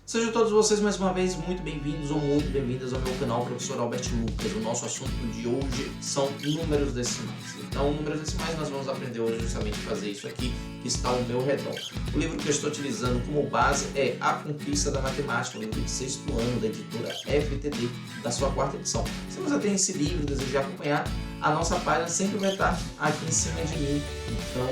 Sejam todos vocês mais uma vez muito bem-vindos ou muito bem-vindas ao meu canal Professor Albert Lucas. O nosso assunto de hoje são números decimais. Então, números decimais nós vamos aprender hoje justamente a fazer isso aqui que está ao meu redor. O livro que eu estou utilizando como base é A Conquista da Matemática, o livro de 6º ano da editora FTD, da sua 4ª edição. Se você tem esse livro e deseja acompanhar, a nossa página sempre vai estar aqui em cima de mim. Então,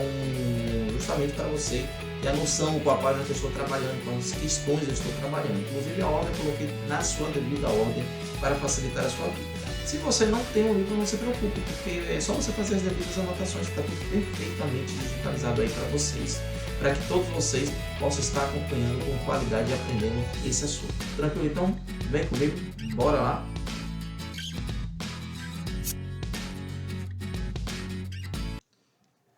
justamente para você ter a noção com a página que eu estou trabalhando, com as questões que eu estou trabalhando. Inclusive a ordem eu coloquei na sua devida ordem para facilitar a sua vida. Se você não tem um livro, não se preocupe, porque é só você fazer as devidas anotações, está tudo perfeitamente digitalizado aí para vocês, para que todos vocês possam estar acompanhando com qualidade e aprendendo esse assunto. Tranquilo? Então, vem comigo, bora lá.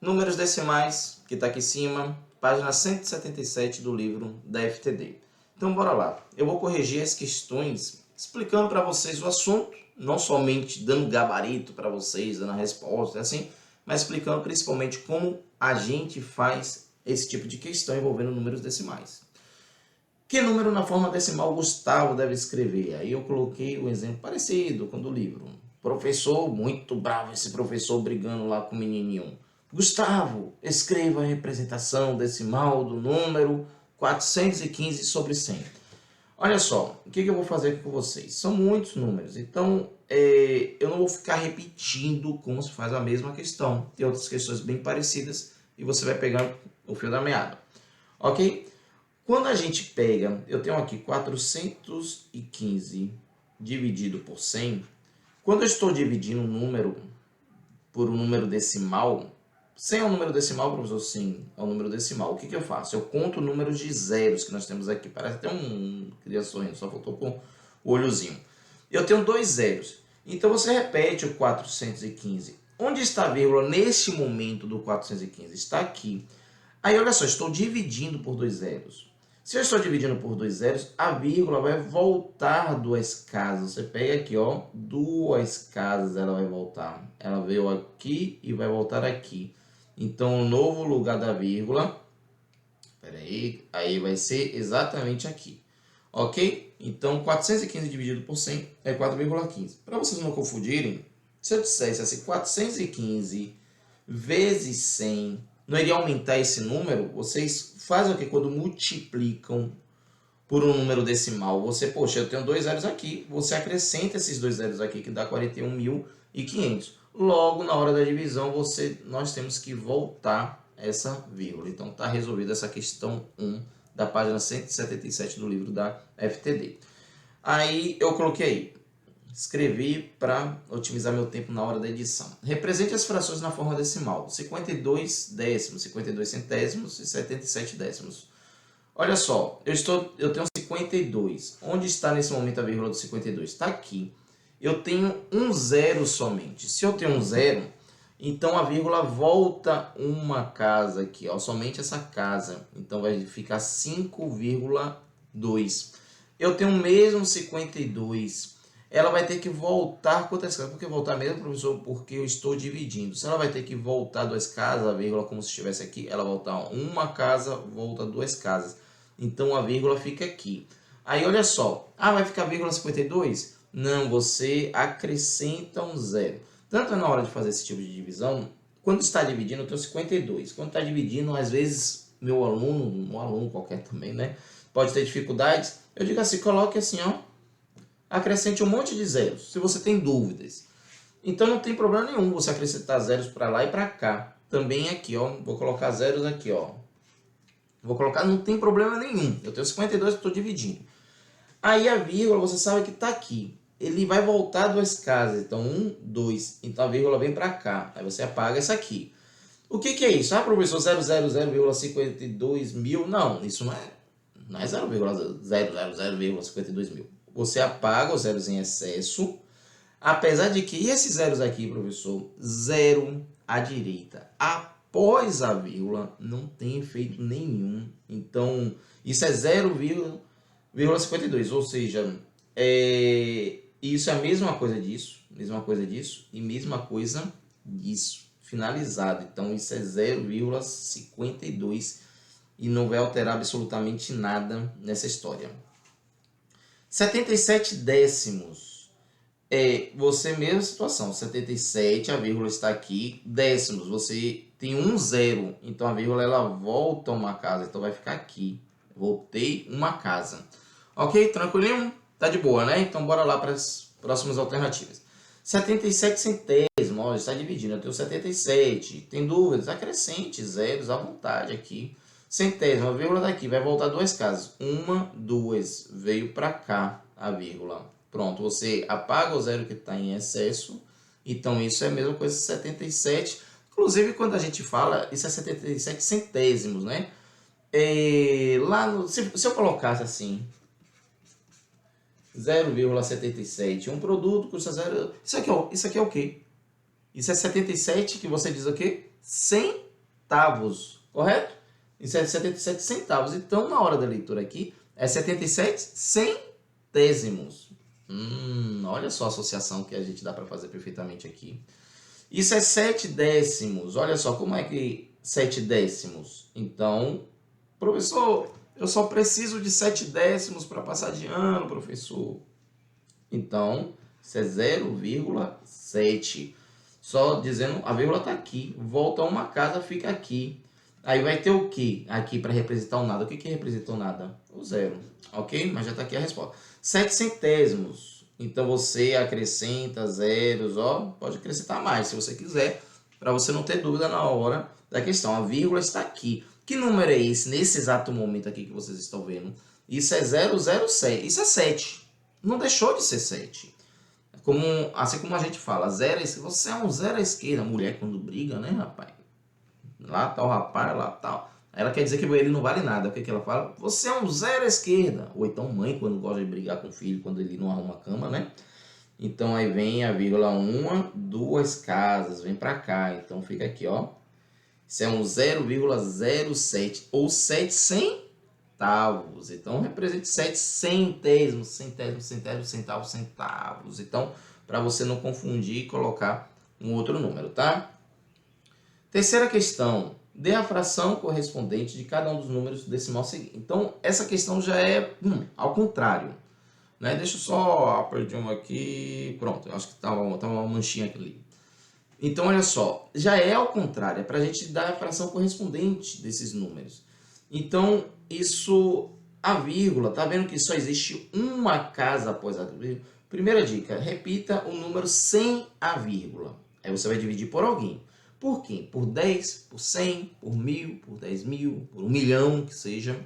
Números decimais, que está aqui em cima, página 177 do livro da FTD. Então, bora lá. Eu vou corrigir as questões explicando para vocês o assunto, não somente dando gabarito para vocês, dando a resposta, assim, mas explicando principalmente como a gente faz esse tipo de questão envolvendo números decimais. Que número na forma decimal Gustavo deve escrever? Aí eu coloquei um exemplo parecido com o do livro. Professor, muito bravo esse professor brigando lá com o menininho. Gustavo, escreva a representação decimal do número 415 sobre 100. Olha só, o que eu vou fazer aqui com vocês? São muitos números, então eu não vou ficar repetindo como se faz a mesma questão. Tem outras questões bem parecidas e você vai pegando o fio da meada. Ok? Quando a gente pega, eu tenho aqui 415 dividido por 100. Quando eu estou dividindo um número por um número decimal, 100 é um número decimal, professor? Sim, é um número decimal. O que eu faço? Eu conto números de zeros que nós temos aqui. Parece até um criança, só faltou com o olhozinho. Eu tenho 2 zeros. Então, você repete o 415. Onde está a vírgula neste momento do 415? Está aqui. Aí, olha só, estou dividindo por 2 zeros. Se eu estou dividindo por 2 zeros, a vírgula vai voltar 2 casas. Você pega aqui, ó, 2 casas ela vai voltar. Ela veio aqui e vai voltar aqui. Então, o novo lugar da vírgula, aí vai ser exatamente aqui. Ok? Então, 415 dividido por 100 é 4,15. Para vocês não confundirem, se eu dissesse assim, 415 vezes 100, não iria aumentar esse número? Vocês fazem o que? Quando multiplicam por um número decimal, você, poxa, eu tenho 2 zeros aqui, você acrescenta esses 2 zeros aqui, que dá 41.500. Logo, na hora da divisão, nós temos que voltar essa vírgula. Então, está resolvida essa questão 1 da página 177 do livro da FTD. Aí, eu coloquei aí, escrevi para otimizar meu tempo na hora da edição. Represente as frações na forma decimal. 52 décimos, 52 centésimos e 77 décimos. Olha só, eu tenho 52. Onde está nesse momento a vírgula do 52? Está aqui. Eu tenho um zero somente. Se eu tenho um zero, então a vírgula volta uma casa aqui, ó, somente essa casa. Então vai ficar 5,2. Eu tenho o mesmo 52. Ela vai ter que voltar quantas casas? Por que voltar mesmo, professor? Porque eu estou dividindo. Se ela vai ter que voltar 2 casas, a vírgula como se estivesse aqui, ela voltar uma casa, volta 2 casas. Então a vírgula fica aqui. Aí olha só, vai ficar vírgula 52? Não, você acrescenta um zero. Tanto na hora de fazer esse tipo de divisão, quando está dividindo, eu tenho 52. Quando está dividindo, às vezes, meu aluno, um aluno qualquer também, né? Pode ter dificuldades. Eu digo assim, coloque assim, ó. Acrescente um monte de zeros, se você tem dúvidas. Então não tem problema nenhum você acrescentar zeros para lá e para cá. Também aqui, ó. Vou colocar zeros aqui, ó. Vou colocar, não tem problema nenhum. Eu tenho 52 que estou dividindo. Aí a vírgula, você sabe que está aqui. Ele vai voltar 2 casas. Então, 1, 2. Então, a vírgula vem para cá. Aí você apaga essa aqui. O que é isso? Professor, 0,0,52 mil. Não, isso não é 0,000,52 mil. Você apaga os zeros em excesso. Apesar de que esses zeros aqui, professor, zero à direita, após a vírgula, não tem efeito nenhum. Então, isso é 0,52, ou seja, isso é a mesma coisa disso e mesma coisa disso, finalizado. Então, isso é 0,52 e não vai alterar absolutamente nada nessa história. 77 décimos. É você mesma situação. 77, a vírgula está aqui. Décimos, você tem um zero. Então a vírgula ela volta uma casa. Então vai ficar aqui. Voltei uma casa. Ok? Tranquilinho? Tá de boa, né? Então bora lá para as próximas alternativas. 77 centésimos. Ó, está dividindo. Eu tenho 77. Tem dúvidas? Acrescente zeros à vontade aqui. Centésimo, a vírgula daqui. Vai voltar duas casas. Uma, duas. Veio para cá a vírgula. Pronto, você apaga o zero que está em excesso. Então, isso é a mesma coisa que 77. Inclusive, quando a gente fala, isso é 77 centésimos, né? Lá no, se eu colocasse assim, 0,77, um produto custa 0... Isso aqui é o quê? Isso é 77, que você diz o quê? Centavos, correto? Isso é 77 centavos. Então, na hora da leitura aqui, é 77 centésimos. Olha só a associação que a gente dá para fazer perfeitamente aqui. Isso é 7 décimos. Olha só como é que 7 décimos. Então, professor, eu só preciso de 7 décimos para passar de ano, professor. Então, isso é 0,7. Só dizendo, a vírgula está aqui. Volta uma casa, fica aqui. Aí vai ter o que aqui para representar o nada? O que representa o nada? O zero. Ok? Mas já está aqui a resposta. 7 centésimos. Então você acrescenta zeros, ó. Pode acrescentar mais se você quiser, para você não ter dúvida na hora da questão. A vírgula está aqui. Que número é esse nesse exato momento aqui que vocês estão vendo? Isso é 007. Isso é 7. Não deixou de ser 7. Assim como a gente fala, você é um zero à esquerda. Mulher quando briga, né, rapaz? Lá tá o rapaz, lá tal. Ela quer dizer que ele não vale nada. O que ela fala? Você é um zero à esquerda. Ou então mãe, quando gosta de brigar com o filho, quando ele não arruma a cama, né? Então aí vem a vírgula uma, duas casas, vem pra cá. Então fica aqui, ó. Isso é um 0,07 ou 7 centavos. Então representa 7 centésimos, centavos. Então, para você não confundir e colocar um outro número, tá? Terceira questão, dê a fração correspondente de cada um dos números decimal seguinte. Então, essa questão já é ao contrário. Né? Deixa eu só perder uma aqui. Pronto, eu acho que estava uma manchinha ali. Então, olha só, já é ao contrário, é para a gente dar a fração correspondente desses números. Então, isso, a vírgula, tá vendo que só existe uma casa após a vírgula? Primeira dica, repita o número sem a vírgula. Aí você vai dividir por alguém. Por quê? Por 10, por 100, por 1000, por 10.000, por 1 milhão, que seja.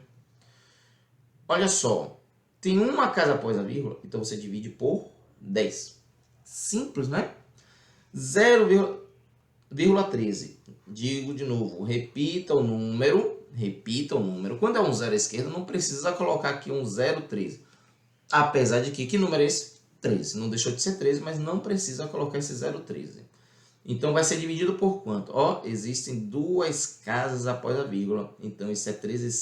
Olha só, tem uma casa após a vírgula, então você divide por 10. Simples, né? 0,13. Digo de novo, repita o número. Quando é um zero à esquerda, não precisa colocar aqui um 0,13. Apesar de que número é esse? 13. Não deixou de ser 13, mas não precisa colocar esse 0,13. Então, vai ser dividido por quanto? Ó, existem duas casas após a vírgula. Então, isso é 13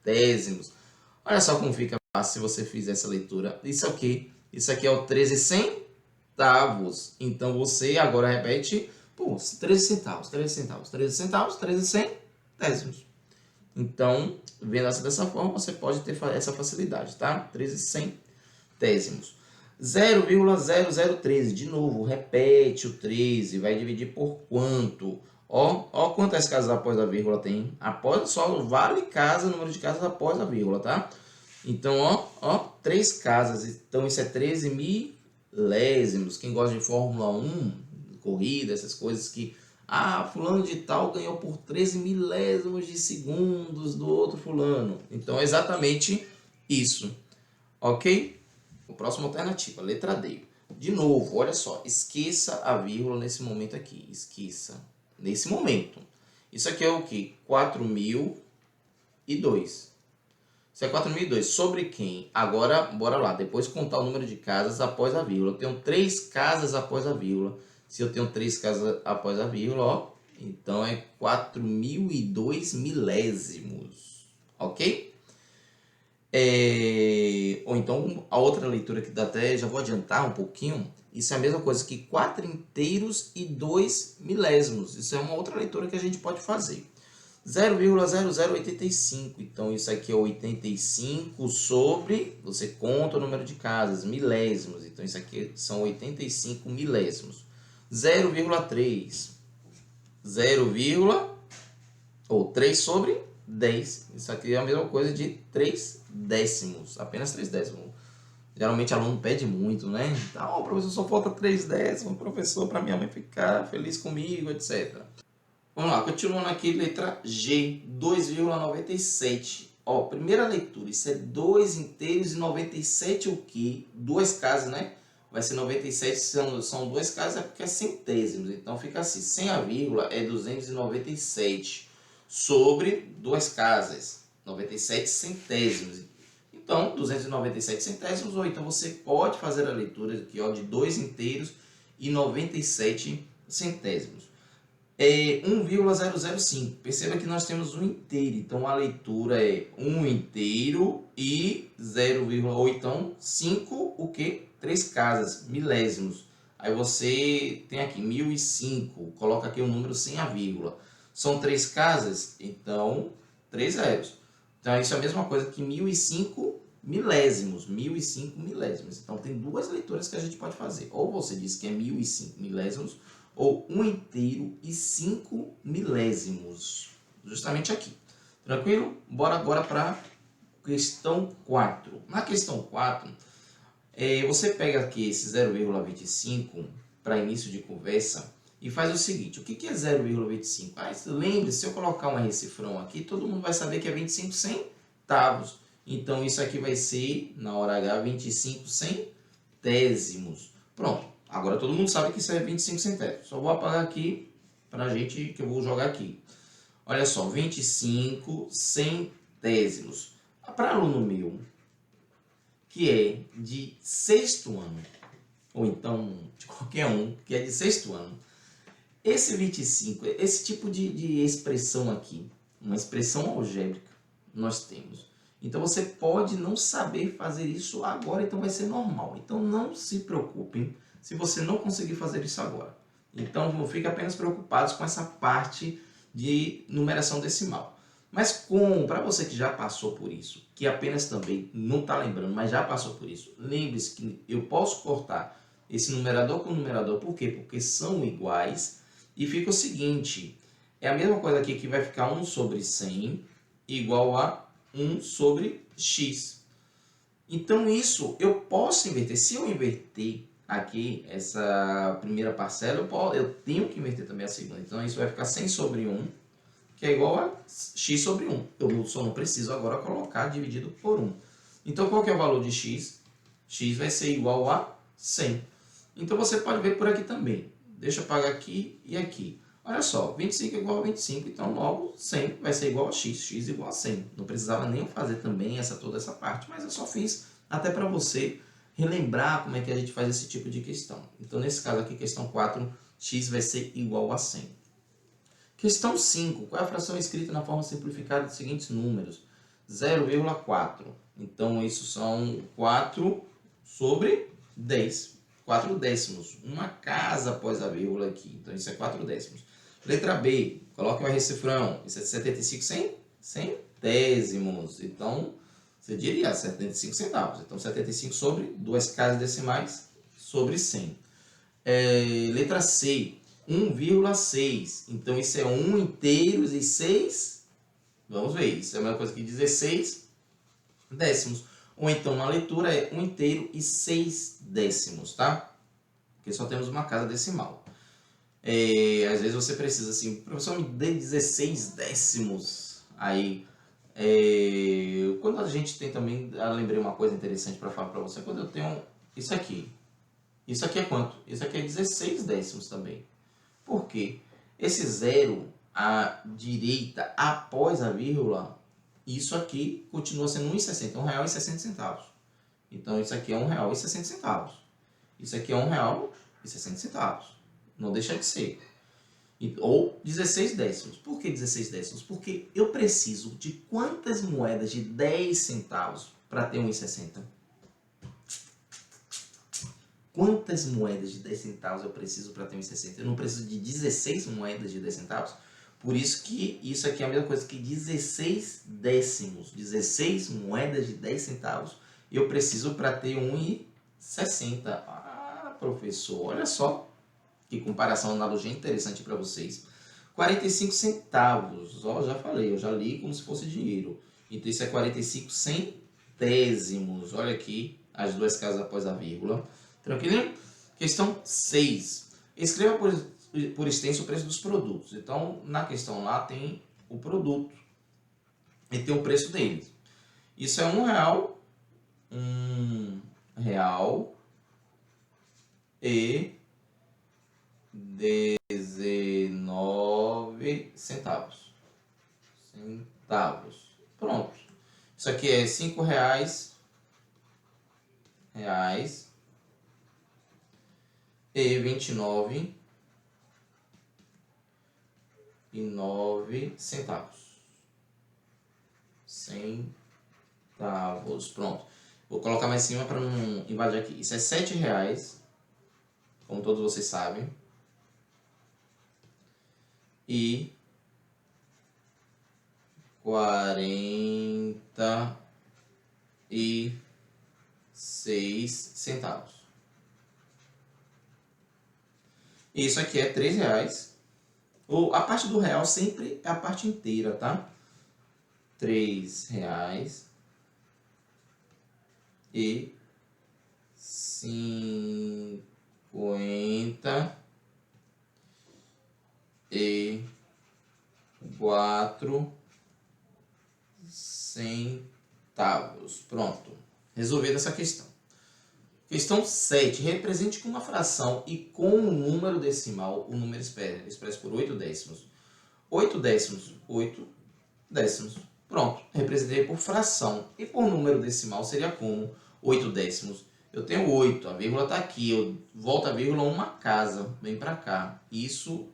centésimos. Olha só como fica fácil se você fizer essa leitura. Isso é o quê? Isso aqui é o 13 centavos. Então, você agora repete, 13 centavos, 13 centavos, 13 centavos, 13 centésimos. Então, vendo dessa forma, você pode ter essa facilidade, tá? 13 centésimos. 0,0013, de novo, repete o 13, vai dividir por quanto? Ó quantas casas após a vírgula tem. Só vale casa, número de casas após a vírgula, tá? Então, ó, 3 casas, então isso é 13 milésimos. Quem gosta de Fórmula 1, corrida, essas coisas que... fulano de tal ganhou por 13 milésimos de segundos do outro fulano. Então, é exatamente isso, ok? Próxima alternativa, letra D. De novo, olha só, esqueça a vírgula nesse momento aqui. Esqueça. Nesse momento. Isso aqui é o quê? 4.002. Isso é 4.002. Sobre quem? Agora, bora lá. Depois contar o número de casas após a vírgula. Eu tenho 3 casas após a vírgula. Se eu tenho 3 casas após a vírgula, ó, então é 4.002 milésimos. Ok? Ou então, a outra leitura que dá até, já vou adiantar um pouquinho, isso é a mesma coisa que 4 inteiros e 2 milésimos. Isso é uma outra leitura que a gente pode fazer. 0,0085. Então, isso aqui é 85 sobre... Você conta o número de casas, milésimos. Então, isso aqui são 85 milésimos. 0,3. 3 sobre 10. Isso aqui é a mesma coisa de 3 décimos. Apenas 3 décimos. Geralmente, aluno pede muito, né? Então, professor, só falta 3 décimos, professor, para minha mãe ficar feliz comigo, etc. Vamos lá, continuando aqui, letra G, 2,97. Ó, primeira leitura, isso é 2 inteiros e 97 o quê? Duas casas, né? Vai ser 97, são duas casas, é porque é centésimos. Então fica assim, sem a vírgula é 297 sobre duas casas, 97 centésimos. Então, 297 centésimos, ou então você pode fazer a leitura aqui, ó, de 2 inteiros e 97 centésimos. 1,005. Perceba que nós temos um inteiro, então a leitura é 1 inteiro e 0, ou então 5, o que? 3 casas, milésimos. Aí você tem aqui 1005, coloca aqui o número sem a vírgula. São 3 casas, então 3 zeros. Então isso é a mesma coisa que 1005 milésimos, 1005 milésimos. Então tem duas leituras que a gente pode fazer. Ou você diz que é 1005 milésimos, ou 1 inteiro e 5 milésimos. Justamente aqui. Tranquilo? Bora agora para a questão 4. Na questão 4, você pega aqui esse 0,25 para início de conversa e faz o seguinte. O que é 0,25? Lembre-se, se eu colocar um R-cifrão aqui, todo mundo vai saber que é 25 centavos. Então, isso aqui vai ser, na hora H, 25 centésimos. Pronto. Agora todo mundo sabe que isso é 25 centésimos. Só vou apagar aqui para a gente, que eu vou jogar aqui. Olha só, 25 centésimos. Para aluno meu, que é de sexto ano, ou então de qualquer um que é de sexto ano, esse 25, esse tipo de expressão aqui, uma expressão algébrica, nós temos. Então você pode não saber fazer isso agora, então vai ser normal. Então não se preocupem se você não conseguir fazer isso agora. Então, não fiquem apenas preocupados com essa parte de numeração decimal. Mas para você que já passou por isso, que apenas também não está lembrando, mas já passou por isso, lembre-se que eu posso cortar esse numerador com numerador. Por quê? Porque são iguais. E fica o seguinte, é a mesma coisa aqui que vai ficar 1 sobre 100 igual a 1 sobre x. Então, isso eu posso inverter. Se eu inverter aqui essa primeira parcela, eu tenho que inverter também a segunda. Então, isso vai ficar 100 sobre 1, que é igual a x sobre 1. Eu só não preciso agora colocar dividido por 1. Então, qual que é o valor de x? X vai ser igual a 100. Então, você pode ver por aqui também. Deixa eu apagar aqui e aqui. Olha só, 25 é igual a 25, então logo 100 vai ser igual a x, x igual a 100. Não precisava nem fazer também toda essa parte, mas eu só fiz até para você relembrar como é que a gente faz esse tipo de questão. Então, nesse caso aqui, questão 4, x vai ser igual a 100. Questão 5, qual é a fração escrita na forma simplificada dos seguintes números? 0,4. Então, isso são 4 sobre 10. 4 décimos. Uma casa após a vírgula aqui. Então, isso é 4 décimos. Letra B, coloque o R-cifrão. Isso é 75 centésimos. Então, você diria 75 centavos. Então, 75 sobre 2 casas decimais sobre 100. Letra C, 1,6. Então, isso é 1 inteiros e 6. Vamos ver. Isso é a mesma coisa que 16 décimos. Ou então, na leitura, é 1 inteiro e 6 décimos, tá? Porque só temos uma casa decimal. Às vezes você precisa assim, professor, me dê 16 décimos. Aí, quando a gente tem também, eu lembrei uma coisa interessante para falar para você. Quando eu tenho isso aqui é quanto? Isso aqui é 16 décimos também. Por quê? Esse zero à direita após a vírgula, isso aqui continua sendo 1,60, R$1,60. Então, isso aqui é R$1,60. Isso aqui é R$1,60. Não deixa de ser. Ou 16 décimos. Por que 16 décimos? Porque eu preciso de quantas moedas de 10 centavos para ter 1,60? Quantas moedas de 10 centavos eu preciso para ter 1,60? Eu não preciso de 16 moedas de 10 centavos? Por isso que isso aqui é a mesma coisa que 16 décimos, 16 moedas de 10 centavos. Eu preciso para ter 1,60. Ah, professor, olha só que comparação, analogia interessante para vocês. 45 centavos, ó, já falei, eu já li como se fosse dinheiro. Então isso é 45 centésimos. Olha aqui as duas casas após a vírgula. Tranquilo? Questão 6. Escreva por extenso o preço dos produtos. Então, na questão lá tem o produto e tem o preço deles. Isso é R$1, R$1 e 19 centavos. Pronto. Isso aqui é R$5 e 29,9 centavos. Pronto. Vou colocar mais em cima para não invadir aqui. Isso é R$7, como todos vocês sabem. E 46 centavos. Isso aqui é R$3. A parte do real sempre é a parte inteira, tá? R$3 e 54 centavos. Pronto. Resolvida essa questão. Questão 7. Represente com uma fração e com um número decimal o número expresso por 8 décimos. 8 décimos, 8 décimos. Pronto. Representei por fração. E por número decimal seria como? 8 décimos. Eu tenho 8, a vírgula está aqui. Eu volto a vírgula uma casa. Vem para cá. Isso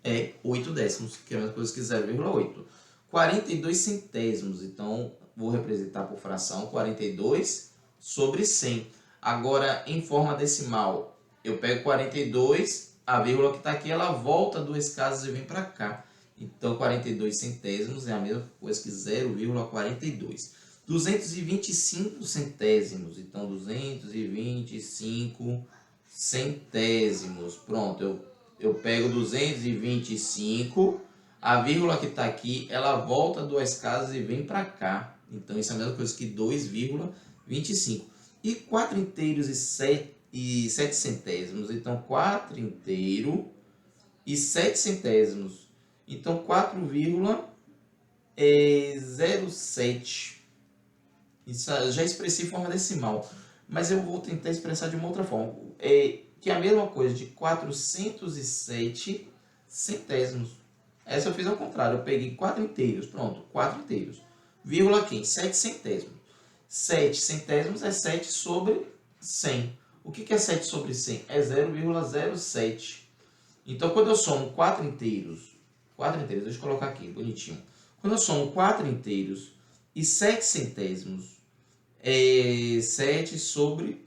é 8 décimos, que é a mesma coisa que 0,8. 42 centésimos. Então, vou representar por fração 42 sobre 100. Agora, em forma decimal, eu pego 42, a vírgula que está aqui, ela volta 2 casas e vem para cá. Então, 42 centésimos é a mesma coisa que 0,42. 225 centésimos. Então, 225 centésimos. Pronto, eu pego 225, a vírgula que está aqui, ela volta 2 casas e vem para cá. Então, isso é a mesma coisa que 2,25. E 4 inteiros e 7 centésimos. Então, 4 inteiro e 7 centésimos. Então, 4,07. Isso já expressei em forma decimal. Mas eu vou tentar expressar de uma outra forma. Que é a mesma coisa de 407 centésimos. Essa eu fiz ao contrário. Eu peguei 4 inteiros. Pronto, 4 inteiros. Vírgula aqui, 7 centésimos. 7 centésimos é 7 sobre 100. O que é 7 sobre 100? É 0,07. Então, quando eu somo 4 inteiros, deixa eu colocar aqui, bonitinho. Quando eu somo 4 inteiros e 7 centésimos, é 7 sobre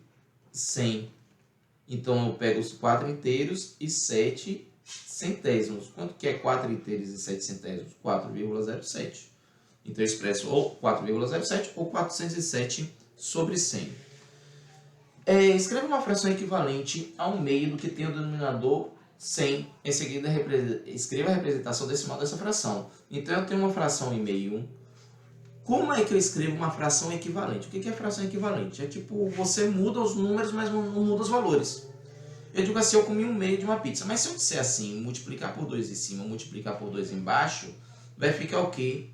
100. Então, eu pego os 4 inteiros e 7 centésimos. Quanto que é 4 inteiros e 7 centésimos? 4,07. Então, eu expresso ou 4,07 ou 407 sobre 100. Escreva uma fração equivalente ao meio do que tem o denominador 100. Em seguida, escreva a representação decimal dessa fração. Então, eu tenho uma fração em meio. Como é que eu escrevo uma fração equivalente? O que é fração equivalente? É tipo, você muda os números, mas não muda os valores. Eu digo assim, eu comi um meio de uma pizza. Mas se eu disser assim, multiplicar por 2 em cima, multiplicar por 2 embaixo, vai ficar o quê?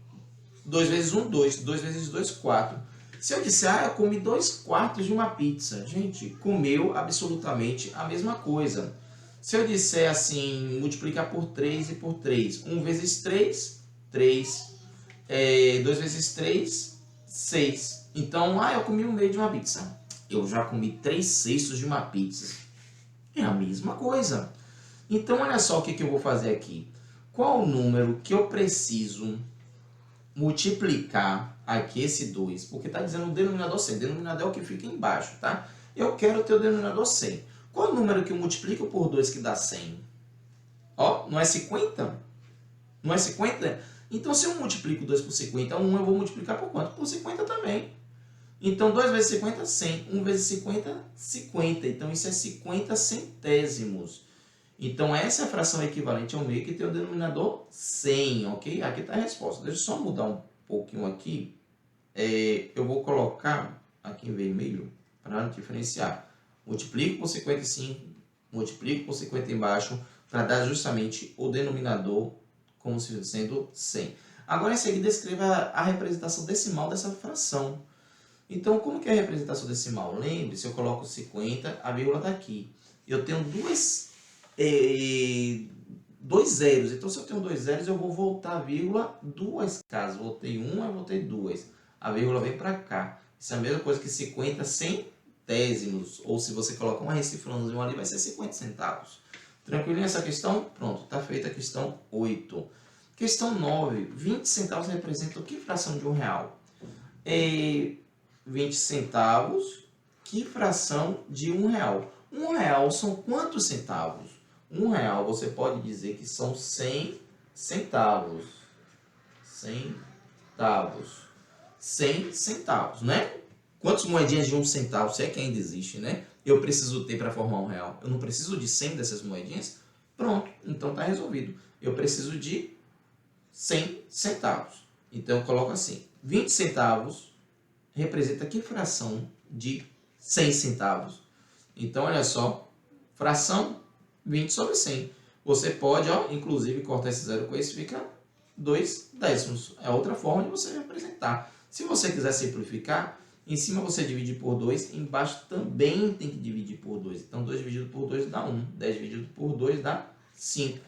2 vezes 1, 2. 2 vezes 2, 4. Se eu disser, eu comi 2/4 de uma pizza. Gente, comeu absolutamente a mesma coisa. Se eu disser assim, multiplicar por 3 e por 3. 1 vezes 3, 3. 2 vezes 3, 6. Então, eu comi um meio de uma pizza. Eu já comi 3/6 de uma pizza. É a mesma coisa. Então, olha só o que eu vou fazer aqui. Qual o número que eu preciso multiplicar aqui esse 2? Porque está dizendo o denominador 100. O denominador é o que fica embaixo, tá? Eu quero ter o denominador 100. Qual o número que eu multiplico por 2 que dá 100? Ó, não é 50? Não é 50? Então, se eu multiplico 2 por 50, 1 eu vou multiplicar por quanto? Por 50 também. Então, 2 vezes 50, 100. 1 vezes 50, 50. Então, isso é 50 centésimos. Então, essa é a fração equivalente ao meio que tem o denominador 100, ok? Aqui está a resposta. Deixa eu só mudar um pouquinho aqui. Eu vou colocar aqui em vermelho para diferenciar. Multiplico por 55, multiplico por 50 embaixo, para dar justamente o denominador como sendo 100. Agora, em seguida, escreva a representação decimal dessa fração. Então, como que é a representação decimal? Lembre-se, eu coloco 50, a vírgula está aqui. Eu tenho dois zeros. Então, se eu tenho dois zeros, eu vou voltar a vírgula duas casas. Voltei uma, eu voltei duas. A vírgula vem para cá. Isso é a mesma coisa que 50 centésimos. Ou se você colocar uma recifrãozinho ali, vai ser 50 centavos. Tranquilinho essa questão? Pronto, está feita a questão 8. Questão 9. 20 centavos representam que fração de R$1? 20 centavos, que fração de R$1? R$1 são quantos centavos? R$1 você pode dizer que são 100 centavos. 100 centavos, né? Quantas moedinhas de 1 centavo, se é que ainda existe, né? Eu preciso ter para formar R$1? Eu não preciso de 100 dessas moedinhas? Pronto, então está resolvido. Eu preciso de 100 centavos. Então eu coloco assim, 20 centavos representa que fração de 100 centavos? Então, olha só, fração 20 sobre 100. Você pode, inclusive, cortar esse zero com esse, fica 2 décimos. É outra forma de você representar. Se você quiser simplificar, em cima você divide por 2, embaixo também tem que dividir por 2. Então, 2 dividido por 2 dá 1, 10 dividido por 2 dá 5.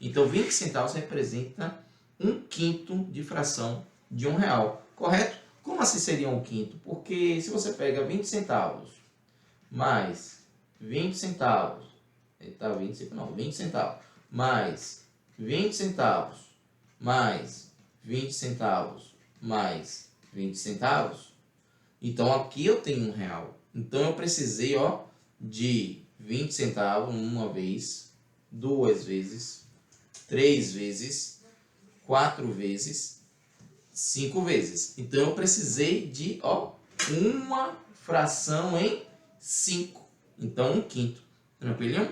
Então, 20 centavos representa 1/5 de fração de R$1, correto? Como assim seria 1/5? Porque se você pega 20 centavos mais 20 centavos, 20 centavos, mais 20 centavos, mais 20 centavos, mais 20 centavos, então aqui eu tenho R$1. Então eu precisei, de 20 centavos uma vez, duas vezes, três vezes, 4 vezes, 5 vezes. Então, eu precisei de uma fração em 5. Então, 1/5. Tranquilo?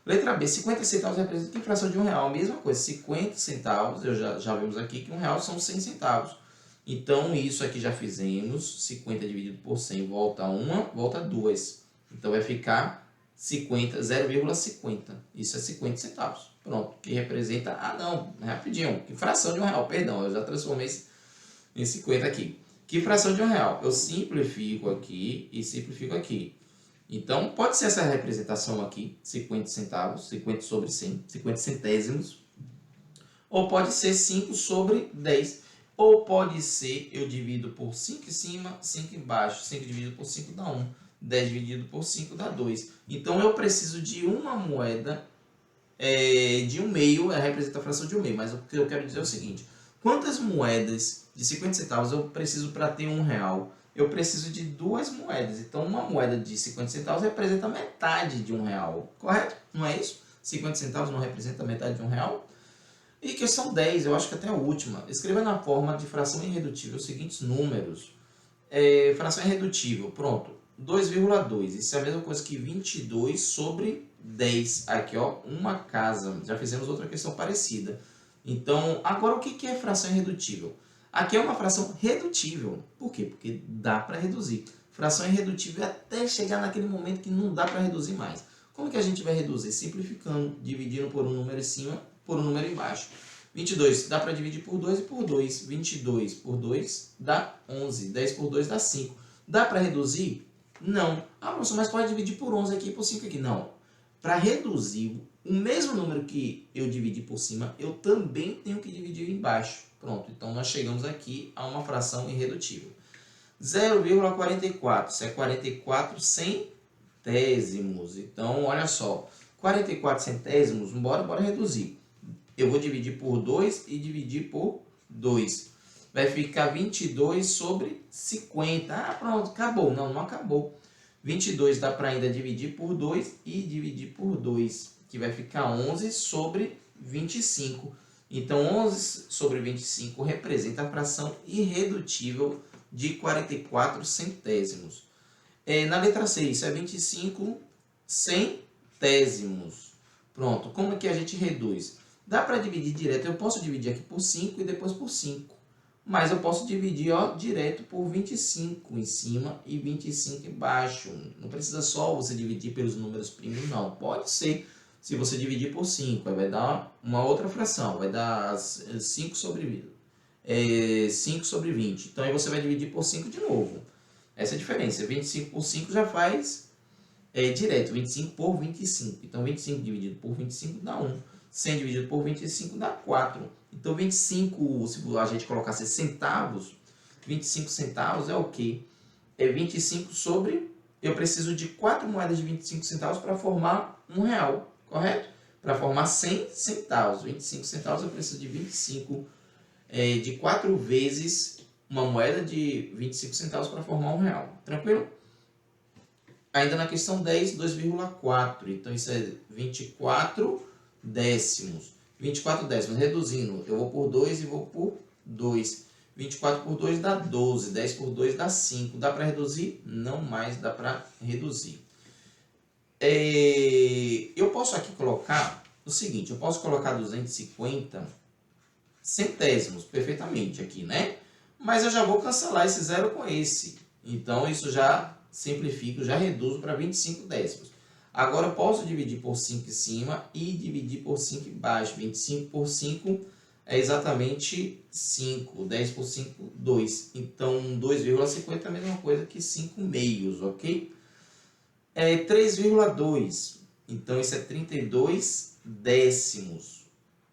Letra B, 50 centavos representa que fração de R$1? Mesma coisa, 50 centavos, já vimos aqui que R$1 são 100 centavos. Então, isso aqui já fizemos. 50 dividido por 100 volta 1, volta 2. Então, vai ficar 0,50. Isso é 50 centavos. Pronto, que representa... rapidinho. Que fração de R$1? Perdão, eu já transformei em 50 aqui. Que fração de R$1? Eu simplifico aqui e simplifico aqui. Então, pode ser essa representação aqui, 50 centavos, 50 sobre 100, 50 centésimos. Ou pode ser 5 sobre 10. Ou pode ser, eu divido por 5 em cima, 5 embaixo. 5 dividido por 5 dá 1. 10 dividido por 5 dá 2. Então, eu preciso de uma moeda de 1/2, representa a fração de 1/2. Mas o que eu quero dizer é o seguinte. Quantas moedas de 50 centavos eu preciso para ter R$1? Eu preciso de 2 moedas. Então, uma moeda de 50 centavos representa metade de R$1. Correto? Não é isso? 50 centavos não representa metade de R$1? E questão 10, eu acho que até a última. Escreva na forma de fração irredutível os seguintes números. Fração irredutível, pronto. 2,2. Isso é a mesma coisa que 22 sobre 10. Aqui, uma casa. Já fizemos outra questão parecida. Então, agora o que é fração irredutível? Aqui é uma fração redutível. Por quê? Porque dá para reduzir. Fração irredutível até chegar naquele momento que não dá para reduzir mais. Como que a gente vai reduzir? Simplificando, dividindo por um número em cima, por um número embaixo. 22 dá para dividir por 2 e por 2. 22 por 2 dá 11. 10 por 2 dá 5. Dá para reduzir? Não. Professor, mas pode dividir por 11 aqui e por 5 aqui. Não. Para reduzir o mesmo número que eu dividi por cima, eu também tenho que dividir embaixo. Pronto, então nós chegamos aqui a uma fração irredutível. 0,44, isso é 44 centésimos. Então, olha só, 44 centésimos, bora reduzir. Eu vou dividir por 2 e dividir por 2. Vai ficar 22 sobre 50. Pronto, acabou. Não acabou. 22 dá para ainda dividir por 2 e dividir por 2, que vai ficar 11 sobre 25. Então, 11 sobre 25 representa a fração irredutível de 44 centésimos. Na letra C, isso é 25 centésimos. Pronto, como é que a gente reduz? Dá para dividir direto, eu posso dividir aqui por 5 e depois por 5. Mas eu posso dividir direto por 25 em cima e 25 embaixo. Não precisa só você dividir pelos números primos, não. Pode ser, se você dividir por 5, aí vai dar uma outra fração. Vai dar 5 sobre 20. Então aí você vai dividir por 5 de novo. Essa é a diferença. 25 por 5 já faz direto, 25 por 25. Então 25 dividido por 25 dá 1. 100 dividido por 25 dá 4. Então 25, se a gente colocasse centavos, 25 centavos é o quê? É 25 sobre... Eu preciso de 4 moedas de 25 centavos para formar R$1, correto? Para formar 100 centavos. 25 centavos eu preciso de 25, de 4 vezes uma moeda de 25 centavos para formar R$1. Tranquilo? Ainda na questão 10, 2,4. Então isso é 24 décimos. 24 décimos. Reduzindo, eu vou por 2 e vou por 2. 24 por 2 dá 12. 10 por 2 dá 5. Dá para reduzir? Não mais dá para reduzir. Eu posso aqui colocar o seguinte. Eu posso colocar 250 centésimos perfeitamente aqui, né? Mas eu já vou cancelar esse zero com esse. Então isso já simplifico, já reduzo para 25 décimos. Agora eu posso dividir por 5 em cima e dividir por 5 embaixo. 25 por 5 é exatamente 5. 10 por 5, 2. Então 2,50 é a mesma coisa que 5 meios, ok? 3,2. Então isso é 32 décimos.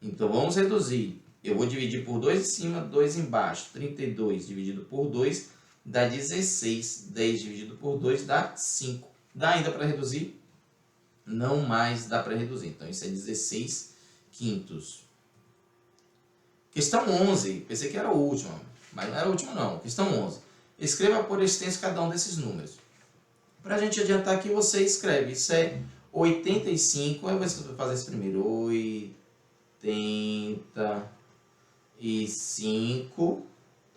Então vamos reduzir. Eu vou dividir por 2 em cima, 2 embaixo. 32 dividido por 2 dá 16. 10 dividido por 2 dá 5. Dá ainda para reduzir? Não mais dá para reduzir. Então, isso é 16 quintos. Questão 11. Pensei que era a última, mas não era a última não. Questão 11. Escreva por extenso cada um desses números. Para a gente adiantar aqui, você escreve. Isso é 85. Eu vou fazer isso primeiro.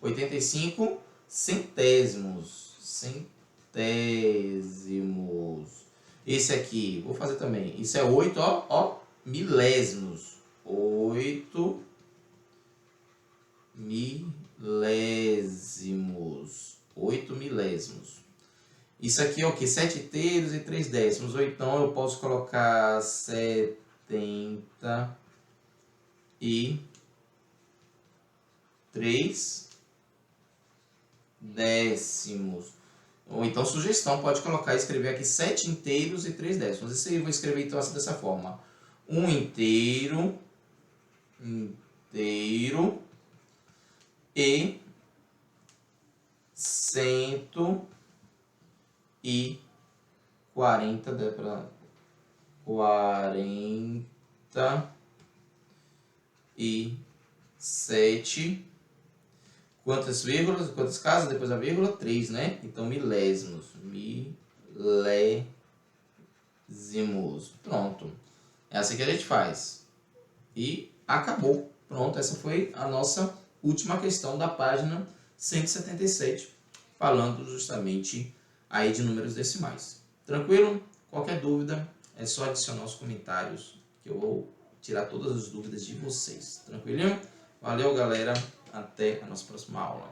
85 centésimos. Esse aqui, vou fazer também. Isso é 8, milésimos. 8 milésimos. 8 milésimos. Isso aqui é o que? 7 inteiros e 3 décimos. Ou então eu posso colocar 73 décimos. Ou então, sugestão, pode colocar, escrever aqui 7 inteiros e 3 décimos. Isso aí eu vou escrever então assim, dessa forma. 1 inteiro e 140, dá para 47. Quantas vírgulas? Quantas casas? Depois a vírgula? 3, né? Então, milésimos. Milésimos. Pronto. É assim que a gente faz. E acabou. Pronto, essa foi a nossa última questão da página 177, falando justamente aí de números decimais. Tranquilo? Qualquer dúvida, é só adicionar os comentários, que eu vou tirar todas as dúvidas de vocês. Tranquilinho? Valeu, galera. Até a nossa próxima aula.